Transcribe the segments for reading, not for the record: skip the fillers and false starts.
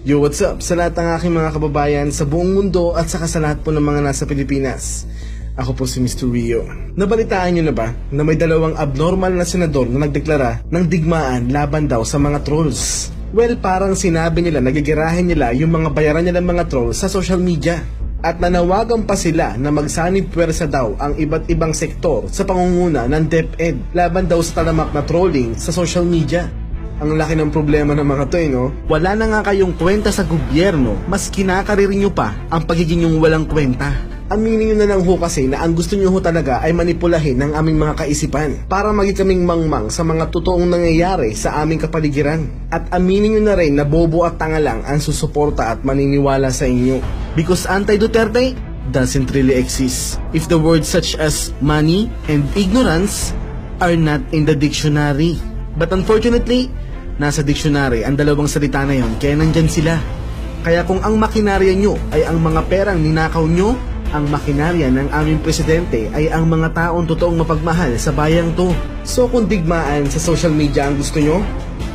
Yo, what's up sa lahat ng aking mga kababayan sa buong mundo at saka sa lahat po ng mga nasa Pilipinas. Ako po si Mr. Rio. Nabalitaan nyo na ba na may dalawang abnormal na senador na nagdeklara ng digmaan laban daw sa mga trolls? Well, parang sinabi nila nagigirahin nila yung mga bayaran nila ng mga trolls sa social media. At nanawagan pa sila na magsanib puwersa daw ang iba't ibang sektor sa pangunguna ng DepEd laban daw sa talamak na trolling sa social media. Ang laki ng problema ng mga to no? Wala na nga kayong kwenta sa gobyerno, mas kinakariri nyo pa ang pagiging yung walang kwenta. Aminin nyo na lang ho kasi na ang gusto nyo ho talaga ay manipulahin ng aming mga kaisipan para maging kaming mangmang sa mga totoong nangyayari sa aming kapaligiran. At aminin nyo na rin na bobo at tanga lang ang susuporta at maniniwala sa inyo. Because anti-Duterte doesn't really exist if the words such as money and ignorance are not in the dictionary. But unfortunately, nasa dictionary ang dalawang salita na yon, kaya nandyan sila. Kaya kung ang makinarya nyo ay ang mga perang ninakaw nyo, ang makinarya ng aming presidente ay ang mga taong totoong mapagmahal sa bayang to. So kung digmaan sa social media ang gusto nyo,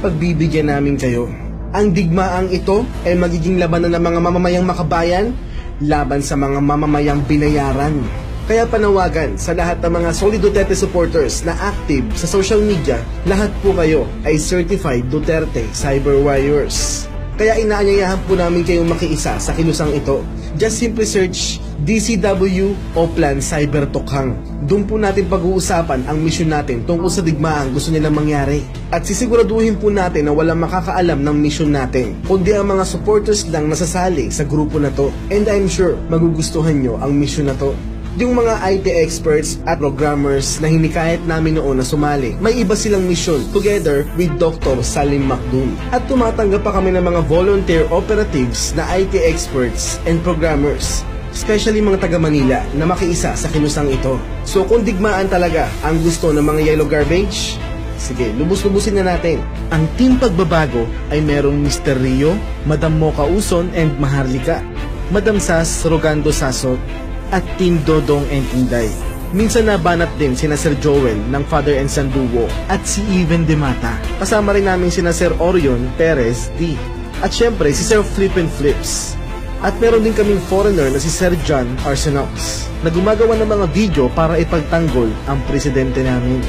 pagbibigyan namin kayo. Ang digmaang ito ay magiging labanan ng mga mamamayang makabayan laban sa mga mamamayang binayaran. Kaya panawagan sa lahat ng mga solid Duterte supporters na active sa social media, lahat po kayo ay certified Duterte cyber warriors. Kaya inaanyayahan po namin kayong makiisa sa kilusang ito. Just simply search DCW o Plan Cyber Tokhang. Doon po natin pag-uusapan ang mission natin tungkol sa digmaan gusto nilang mangyari. At sisiguraduhin po natin na walang makakaalam ng mission natin, kundi ang mga supporters lang nasasali sa grupo na to. And I'm sure magugustuhan nyo ang mission na to. Yung mga IT experts at programmers na hinikayat namin noon na sumali, may iba silang mission together with Dr. Salim Macdun. At tumatanggap pa kami ng mga volunteer operatives na IT experts and programmers, especially mga taga Manila na makiisa sa kinusang ito. So kung digmaan talaga ang gusto ng mga yellow garbage, sige, lubos-lubusin na natin. Ang team pagbabago ay merong Mr. Rio, Madam Mocha Uson and Maharlika, Madam Sas Rogando Sasot, at Team Dodong and Tinday. Minsan nabanat din sina Sir Joel ng Father and Son Duo at si Even Demata. Kasama rin namin sina Sir Orion Perez D. At syempre si Sir Flip and Flips. At meron din kaming foreigner na si Sir John Arsenax na gumagawa ng mga video para ipagtanggol ang presidente namin.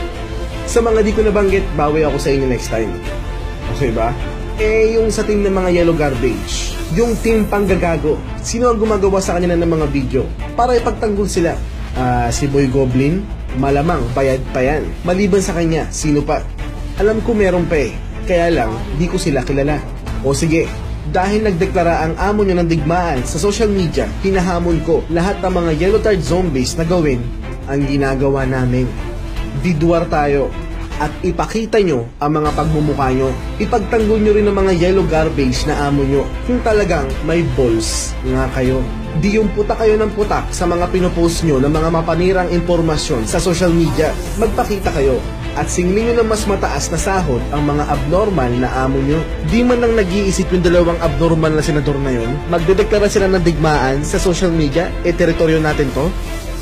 Sa mga di ko nabanggit, bawi ako sa inyo next time. Okay ba? Yung sa team ng mga yellow garbage, yung team panggagago, sino ang gumagawa sa kanila ng mga video para ipagtanggol sila? Si Boy Goblin, malamang bayad pa yan. Maliban sa kanya, sino pa? Alam ko meron pa kaya lang di ko sila kilala. O sige, dahil nagdeklara ang amo nyo ng digmaan sa social media, hinahamon ko lahat ng mga yellow tard zombies na gawin ang ginagawa namin. Diduar tayo at ipakita nyo ang mga pagmumukha nyo. Ipagtanggol nyo rin ang mga yellow garbage na amo nyo kung talagang may balls nga kayo. Di yung putak kayo ng putak sa mga pinopost nyo ng mga mapanirang impormasyon sa social media. Magpakita kayo at singilin nyo ng mas mataas na sahod ang mga abnormal na amo nyo. Di man lang nag-iisip yung dalawang abnormal na senador na yun, magdedeklara sila ng digmaan sa social media, teritoryo natin to.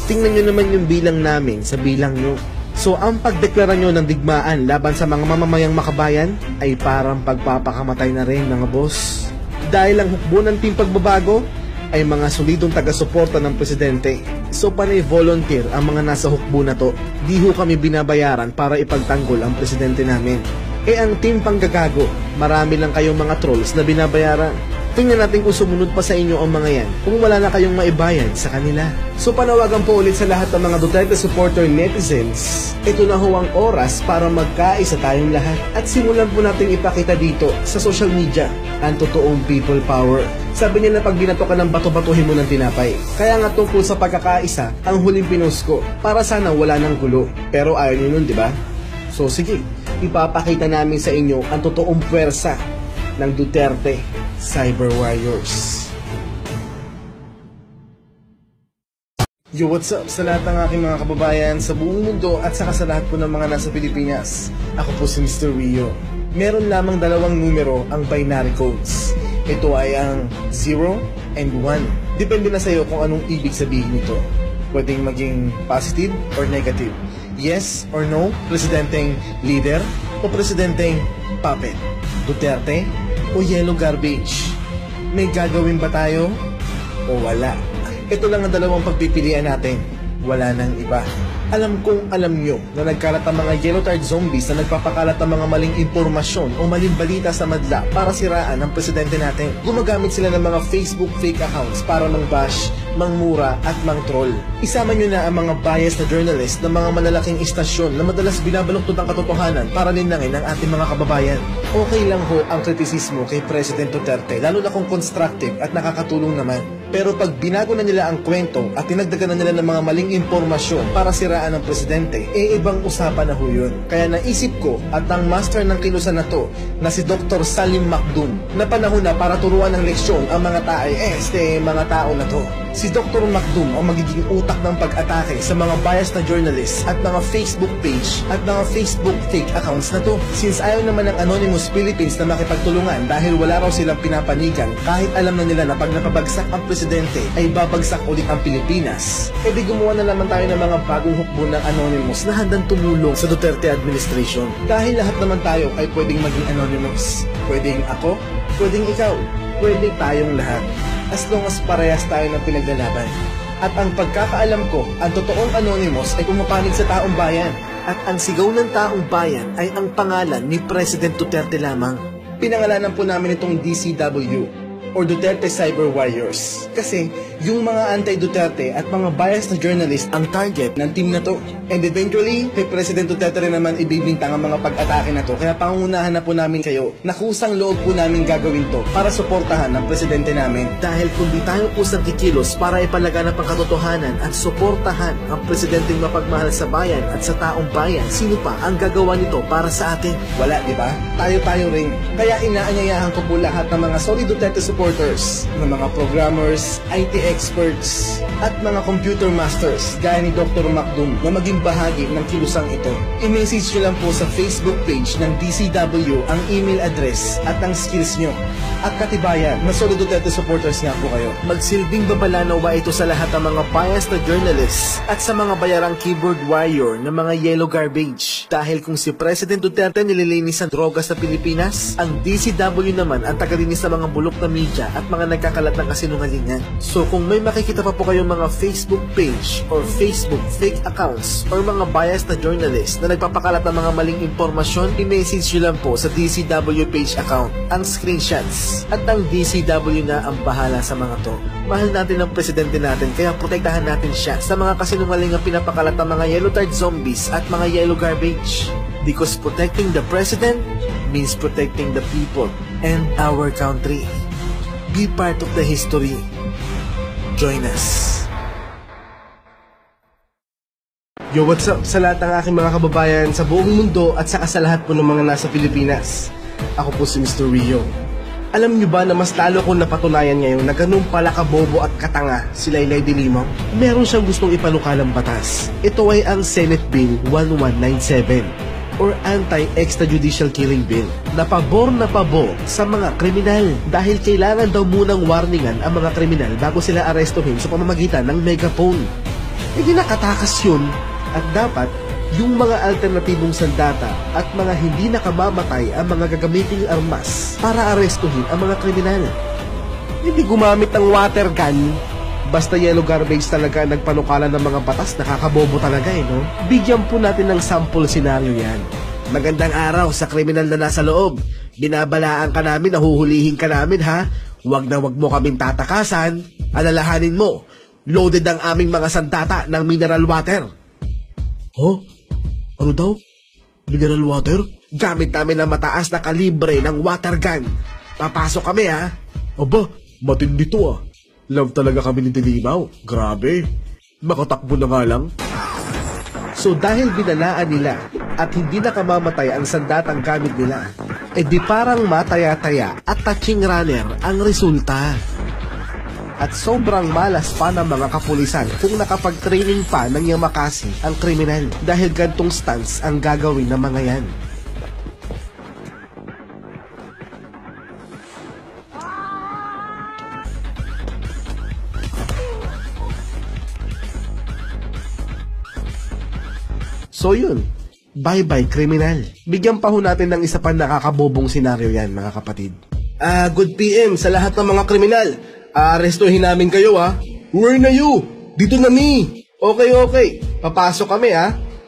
Tingnan nyo naman yung bilang namin sa bilang nyo. So ang pagdeklara nyo ng digmaan laban sa mga mamamayang makabayan ay parang pagpapakamatay na rin mga boss. Dahil ang hukbo ng team pagbabago ay mga solidong taga-suporta ng presidente. So panay volunteer ang mga nasa hukbo na to. Di ho kami binabayaran para ipagtanggol ang presidente namin. Ang team panggagago, marami lang kayong mga trolls na binabayaran. Tingnan natin kung sumunod pa sa inyo ang mga yan kung wala na kayong maibayad sa kanila. So panawagan po ulit sa lahat ng mga Duterte supporter netizens. Ito na ho ang oras para magkaisa tayong lahat at simulan po natin ipakita dito sa social media ang totoong people power. Sabi niya na pag binato ka ng bato-batuhin mo ng tinapay. Kaya nga tungkol sa pagkakaisa ang huling pinost ko para sana wala ng gulo. Pero ayaw nyo nun, di ba? So sige, ipapakita namin sa inyo ang totoong puwersa ng Duterte Cyber Warriors. Yo, what's up sa lahat ng aking mga kababayan sa buong mundo at saka sa lahat po ng mga nasa Pilipinas. Ako po si Mr. Rio. Meron lamang dalawang numero ang binary codes. Ito ay ang 0 and 1. Depende na sa iyo kung anong ibig sabihin nito. Pwedeng maging positive or negative. Yes or no, presidenteng leader o presidenteng puppet. Duterte o yellow garbage. May gagawin ba tayo? O wala? Ito lang ang dalawang pagpipilian natin. Wala nang iba. Alam kong alam nyo na nagkalat ang mga yellow tard zombies na nagpapakalat ng mga maling impormasyon o maling balita sa madla para siraan ang presidente natin. Gumagamit sila ng mga Facebook fake accounts para mang-bash, mangmura at mang-troll. Isama nyo na ang mga biased na journalist ng mga malalaking istasyon na madalas binabaluktot ang katotohanan para linangin ang ating mga kababayan. Okay lang ho ang kritisismo kay President Duterte, lalo na kung constructive at nakakatulong naman. Pero pag binago na nila ang kwento at tinagdagan na nila ng mga maling impormasyon para siraan ang presidente, ibang usapan na ho yun. Kaya naisip ko at ang master ng kilusan na to na si Dr. Salim Macdum na panahon na para turuan ng leksyon ang mga mga tao na to. Si Dr. Macdum ang magiging utak ng pag-atake sa mga biased na journalists at mga Facebook page at mga Facebook fake accounts na to. Since ayaw naman ng Anonymous Philippines na makipagtulungan dahil wala raw silang pinapanigan kahit alam na nila na pag napabagsak ang presidente ay babagsak ulit ang Pilipinas, di gumawa na naman tayo ng mga bagong hukbo ng Anonymous na handang tumulong sa Duterte administration. Dahil lahat naman tayo ay pwedeng maging Anonymous. Pwedeng ako, pwedeng ikaw, pwedeng tayong lahat. As long as parehas tayo ng pinaglalaban. At ang pagkakaalam ko, ang totoong Anonymous ay pumapanig sa taong bayan. At ang sigaw ng taong bayan ay ang pangalan ni President Duterte lamang. Pinangalanan po namin itong DCW or Duterte Cyber Warriors. Kasi yung mga anti-Duterte at mga biased na journalist ang target ng team na to. And eventually, kay President Duterte rin naman ibibintang ang mga pag-atake na to. Kaya pangunahan na po namin kayo na kusang loob po namin gagawin to para suportahan ang presidente namin. Dahil kung di tayo kusang kikilos para ipalaganap ang katotohanan at suportahan ang presidenteng mapagmahal sa bayan at sa taong bayan, sino pa ang gagawa nito para sa atin? Wala, di ba? Tayo-tayo rin. Kaya inaanyayahan ko po lahat ng mga solid Duterte supporters, ng mga programmers, IT experts, at mga computer masters gaya ni Dr. Macdum na maging bahagi ng kilusang ito. I-message nyo lang po sa Facebook page ng DCW ang email address at ang skills nyo. At katibayan, na solid Duterte supporters nga po kayo. Magsilbing babalanaw ito sa lahat ng mga biased na journalists at sa mga bayarang keyboard warrior ng mga yellow garbage. Dahil kung si President Duterte nililinis ang droga sa Pilipinas, ang DCW naman ang tagalinis ng mga bulok na media at mga nagkakalat ng kasinungalingan. So kung may makikita pa po kayong mga Facebook page or Facebook fake accounts or mga biased na journalist na nagpapakalat ng mga maling impormasyon, i-message nyo lang po sa DCW page account ang screenshots at ang DCW na ang bahala sa mga to. Mahal natin ang presidente natin kaya protektahan natin siya sa mga kasinungalingang pinapakalat ng mga yellow tard zombies at mga yellow garbage. Because protecting the president means protecting the people and our country. Be part of the history. Join us. Yo, what's up sa lahat ng aking mga kababayan sa buong mundo at saka sa lahat po ng mga nasa Pilipinas. Ako po si Mr. Rio. Alam nyo ba na mas lalo kong napatunayan ngayon na ganun pala kabobo at katanga si Laylay de Lima? Meron siyang gustong ipanukalang batas. Ito ay ang Senate Bill 1197 or Anti-Extrajudicial Killing Bill na pabor sa mga kriminal dahil kailangan daw munang warningan ang mga kriminal bago sila arestuhin sa pamamagitan ng megaphone. Hindi nakatakas yun at dapat yung mga alternatibong sandata at mga hindi nakamamatay ang mga gagamiting armas para arestuhin ang mga kriminal. Hindi gumamit ng water gun. Basta yellow garbage talaga nagpanukalan ng mga batas, nakakabobo talaga no? Bigyan po natin ng sample scenario yan. Magandang araw sa kriminal na nasa loob. Binabalaan ka namin, nahuhulihin ka namin ha. Wag na wag mo kaming tatakasan. Alalahanin mo, loaded ang aming mga sandata ng mineral water. Oh? Ano daw? Mineral water? Gamit namin ang mataas na kalibre ng water gun. Papasok kami ha. Aba, matindi to ah. Love talaga kami ni Dilimaw. Grabe. Makatakbo na nga lang. So dahil binalaan nila at hindi nakamamatay ang sandatang gamit nila, di parang mataya-taya at touching runner ang resulta. At sobrang malas pa ng mga kapulisan kung nakapag-training pa ng Yamakasi ang kriminal dahil gantong stunts ang gagawin ng mga yan. So yun, bye-bye kriminal. Bigyan pa ho natin ng isa pa nakakabobong senaryo yan mga kapatid. Good PM sa lahat ng mga kriminal. Aarestuhin namin kayo Where na you? Dito na mi. Okay. Papasok kami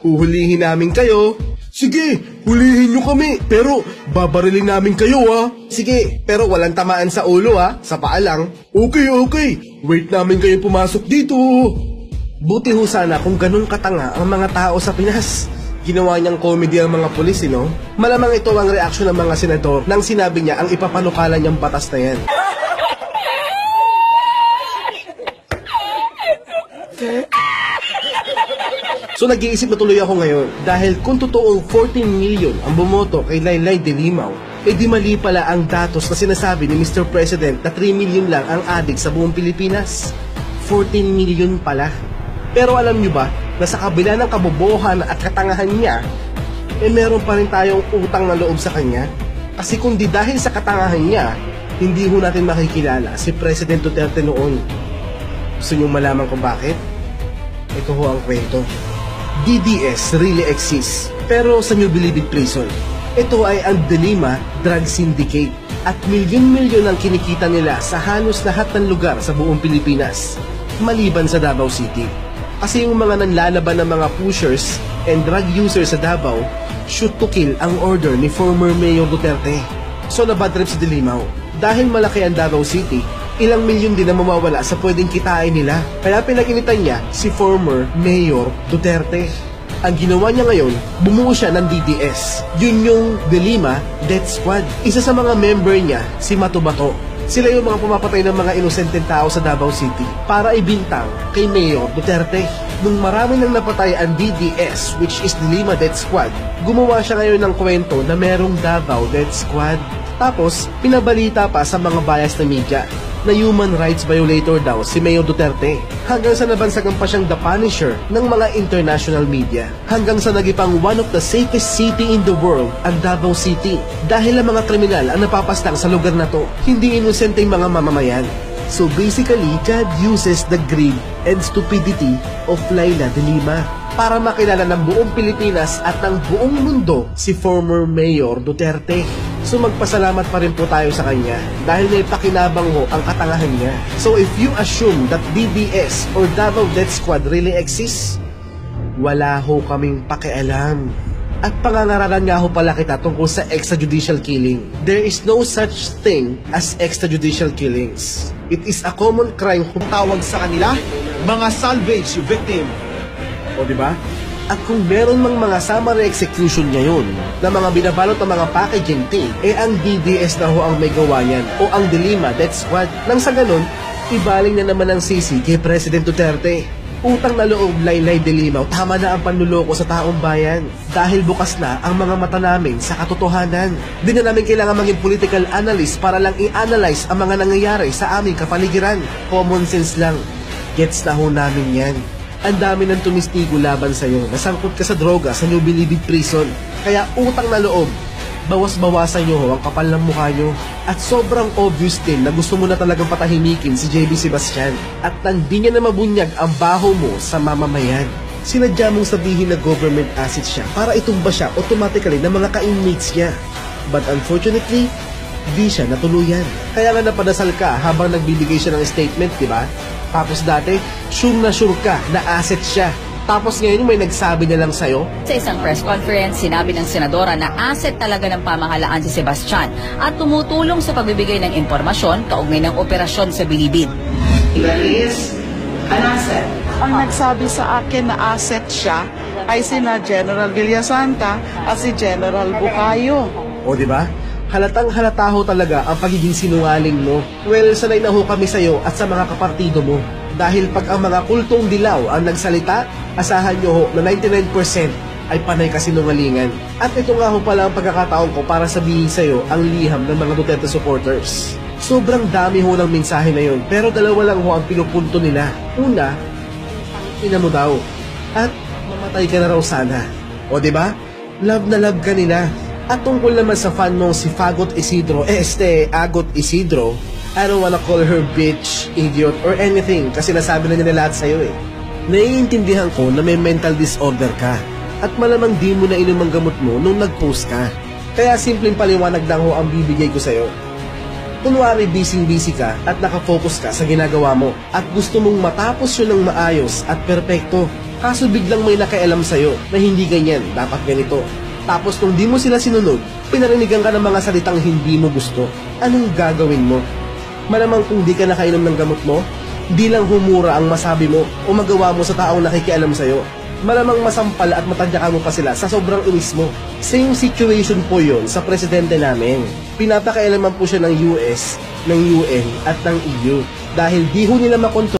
Huhulihin namin kayo. Sige, hulihin nyo kami. Pero babarilin namin kayo Sige, pero walang tamaan sa ulo Sa paa lang. Okay. Wait namin kayo pumasok dito. Buti ho sana kung ganun katanga ang mga tao sa Pinas. Ginawa niyang comedy ang mga pulis, no? Malamang ito ang reaksyon ng mga senador nang sinabi niya ang ipapanukala niyang batas na yan. So nag-iisip na tuloy ako ngayon dahil kung totoong 14 million ang bumoto kay Laylay de Limao, di mali pala ang datos na sinasabi ni Mr. President na 3 million lang ang adik sa buong Pilipinas. 14 million pala. Pero alam nyo ba na sa kabila ng kabobohan at katangahan niya, meron pa rin tayong utang na loob sa kanya? Kasi kung di dahil sa katangahan niya, hindi ho natin makikilala si President Duterte noon. Gusto nyo malaman kung bakit? Ito ho ang kwento. DDS really exists, pero sa New Bilibid Prison. Ito ay ang De Lima Drug Syndicate at milyon-milyon ang kinikita nila sa halos lahat ng lugar sa buong Pilipinas, maliban sa Davao City. Kasi yung mga nanlalaban ng mga pushers and drug users sa Davao, shoot to kill ang order ni former Mayor Duterte. So nabadtrip si De Limao. Dahil malaki ang Davao City, ilang milyon din na mawawala sa pwedeng kitain nila. Kaya pinag-initan niya si former Mayor Duterte. Ang ginawa niya ngayon, bumuo siya ng DDS. Yun yung De Lima Death Squad. Isa sa mga member niya, si Matubato. Sila yung mga pumapatay ng mga inosenteng tao sa Davao City para ibintang kay Mayor Duterte. Nung marami nang napatay ang DDS, which is De Lima Death Squad, gumawa siya ngayon ng kwento na merong Davao Death Squad. Tapos, pinabalita pa sa mga bias na media na human rights violator daw si Mayor Duterte, hanggang sa nabansagan pa siyang the Punisher ng mga international media, hanggang sa nagipang one of the safest city in the world ang Davao City dahil ang mga kriminal ang napapastang sa lugar na to, hindi inosenteng mga mamamayan. So basically, God uses the greed and stupidity of Laila de Lima para makilala ng buong Pilipinas at ng buong mundo si former Mayor Duterte. So magpasalamat pa rin po tayo sa kanya dahil naipakinabang ho ang katangahan niya. So if you assume that DDS or Davao Death Squad really exists, wala ho kaming pakialam. At pangangaralan nga ho pala kita tungkol sa extrajudicial killing. There is no such thing as extrajudicial killings. It is a common crime kung tawag sa kanila mga salvage victim. O diba? At kung meron mang mga summary execution ngayon na mga binabalot ng mga packaging tape, ang DDS na ho ang may gawa yan o ang De Lima Death Squad. Nang sa ganun, ibaling na naman ang sisi kay President Duterte. Utang na loob, Laylay de Limao, tama na ang panluloko sa taong bayan dahil bukas na ang mga mata namin sa katotohanan. Di na namin kailangan maging political analyst para lang i-analyze ang mga nangyayari sa aming kapaligiran. Common sense lang. Gets na ho namin yan. Ang dami ng tumistigo laban sa'yo, nasangkot ka sa droga sa New Bilibid Prison. Kaya utang na loob, bawas-bawasan nyo ho ang kapal ng mukha nyo. At sobrang obvious din na gusto mo na talagang patahimikin si JB Sebastian at hindi niya na mabunyag ang baho mo sa mamamayan. Sinadya mong sabihin na government asset siya para itumba siya automatically ng mga ka-inmates niya. But unfortunately, di siya natuluyan. Kaya nga napadasal ka habang nagbibigay siya ng statement, di ba? Tapos dati, sure ka na asset siya. Tapos ngayon may nagsabi na lang sa'yo? Sa isang press conference, sinabi ng senadora na asset talaga ng pamahalaan si Sebastian at tumutulong sa pagbibigay ng impormasyon kaugnay ng operasyon sa Bilibid. That is an asset. Ang nagsabi sa akin na asset siya ay sina General Villasanta at si General Bucayo. O diba? Halatang halata ho talaga ang pagiging sinungaling mo. Well, sanay na ho kami sa'yo at sa mga kapartido mo. Dahil pag ang mga kultong dilaw ang nagsalita, asahan nyo ho na 99% ay panay kasinungalingan. At ito nga ho pala ang pagkakataon ko para sabihin sa'yo ang liham ng mga Duterte supporters. Sobrang dami ho ng mensahe na yun, pero dalawa lang ho ang pinupunto nila. Una, ina mo daw. At mamatay ka na raw sana. O diba? Love na love ka nila. At tungkol naman sa fan mong si Fagot Isidro, Agot Isidro, I don't wanna call her bitch, idiot, or anything kasi nasabi na niya lahat sa'yo eh. Naiintindihan ko na may mental disorder ka at malamang di mo na inom ang gamot mo nung nag-post ka. Kaya simpleng paliwanag lang ho ang bibigay ko sa'yo. Kunwari busy ka at nakafocus ka sa ginagawa mo at gusto mong matapos yun ng maayos at perpekto. Kaso biglang may nakaialam sa'yo na hindi ganyan, dapat ganito. Tapos kung di mo sila sinunod, pinarinigan ka ng mga salitang hindi mo gusto. Anong gagawin mo? Malamang kung di ka nakainom ng gamot mo, di lang humura ang masabi mo o magawa mo sa taong nakikialam sa'yo. Malamang masampal at matadyakan mo pa sila sa sobrang inis mo. Same situation po yon sa presidente namin. Pinapakailaman po siya ng US, ng UN at ng EU dahil di ho nila makontrol